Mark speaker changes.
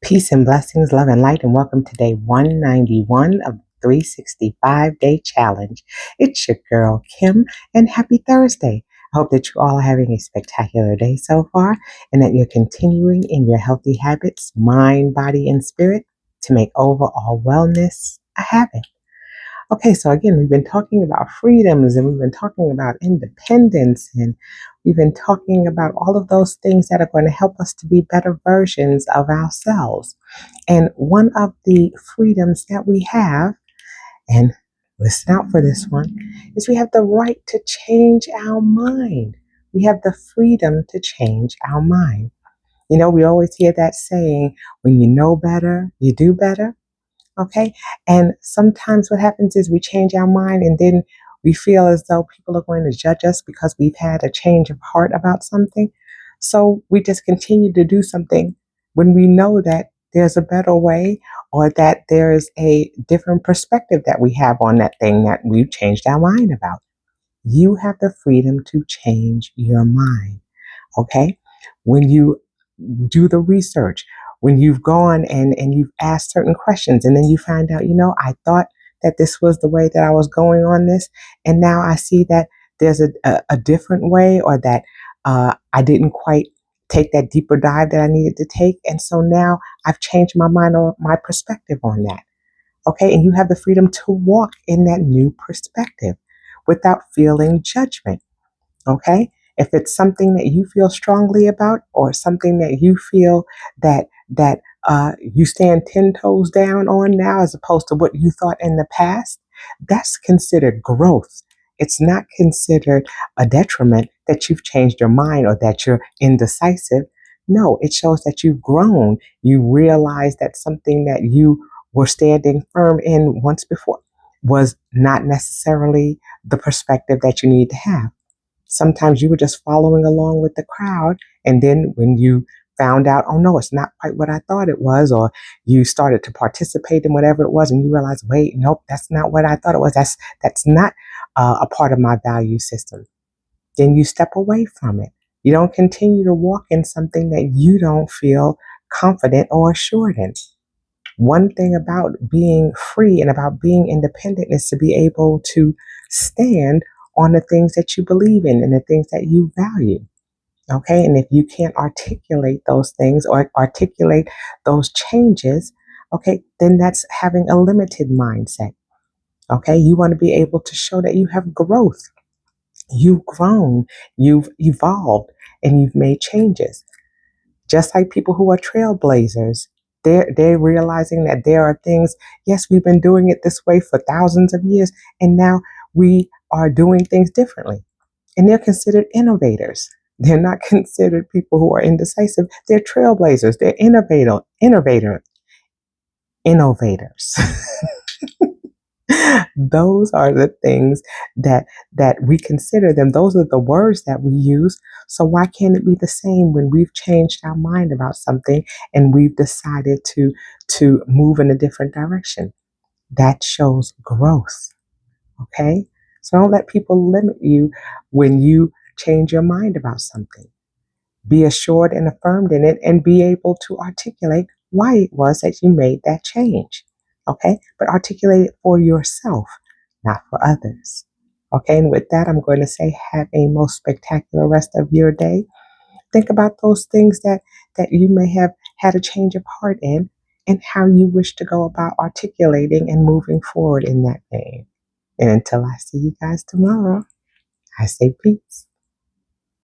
Speaker 1: Peace and blessings, love and light, and welcome to day 191 of the 365-day challenge. It's your girl, Kim, and happy Thursday. I hope that you all are having a spectacular day so far and that you're continuing in your healthy habits, mind, body, and spirit to make overall wellness a habit. Okay, so again, we've been talking about freedoms and we've been talking about independence and we've been talking about all of those things that are going to help us to be better versions of ourselves. And one of the freedoms that we have, and listen out for this one, is we have the right to change our mind. We have the freedom to change our mind. You know, we always hear that saying, when you know better, you do better. Okay. And sometimes what happens is we change our mind and then we feel as though people are going to judge us because we've had a change of heart about something. So we just continue to do something when we know that there's a better way or that there is a different perspective that we have on that thing that we've changed our mind about. You have the freedom to change your mind. Okay. When you do the research, when you've gone and you've asked certain questions and then you find out, I thought that this was the way that I was going on this. And now I see that there's a different way or that I didn't quite take that deeper dive that I needed to take. And so now I've changed my mind or my perspective on that. Okay. And you have the freedom to walk in that new perspective without feeling judgment. Okay. If it's something that you feel strongly about or something that you feel that you stand 10 toes down on now as opposed to what you thought in the past, that's considered growth. It's not considered a detriment that you've changed your mind or that you're indecisive. No, it shows that you've grown. You realize that something that you were standing firm in once before was not necessarily the perspective that you need to have. Sometimes you were just following along with the crowd. And then when you found out, oh no, it's not quite what I thought it was, or you started to participate in whatever it was and you realize, wait, nope, that's not what I thought it was. That's not a part of my value system. Then you step away from it. You don't continue to walk in something that you don't feel confident or assured in. One thing about being free and about being independent is to be able to stand on the things that you believe in and the things that you value. Okay. And if you can't articulate those things or articulate those changes, okay, then that's having a limited mindset. Okay. You want to be able to show that you have growth. You've grown, you've evolved, and you've made changes. Just like people who are trailblazers, they're realizing that there are things, yes, we've been doing it this way for thousands of years, and now we are doing things differently. And they're considered innovators. They're not considered people who are indecisive. They're trailblazers. They're innovators. Those are the things that we consider them. Those are the words that we use. So why can't it be the same when we've changed our mind about something and we've decided to move in a different direction? That shows growth. Okay? So don't let people limit you when you change your mind about something. Be assured and affirmed in it and be able to articulate why it was that you made that change. Okay? But articulate it for yourself, not for others. Okay? And with that, I'm going to say have a most spectacular rest of your day. Think about those things that you may have had a change of heart in and how you wish to go about articulating and moving forward in that vein. And until I see you guys tomorrow, I say peace.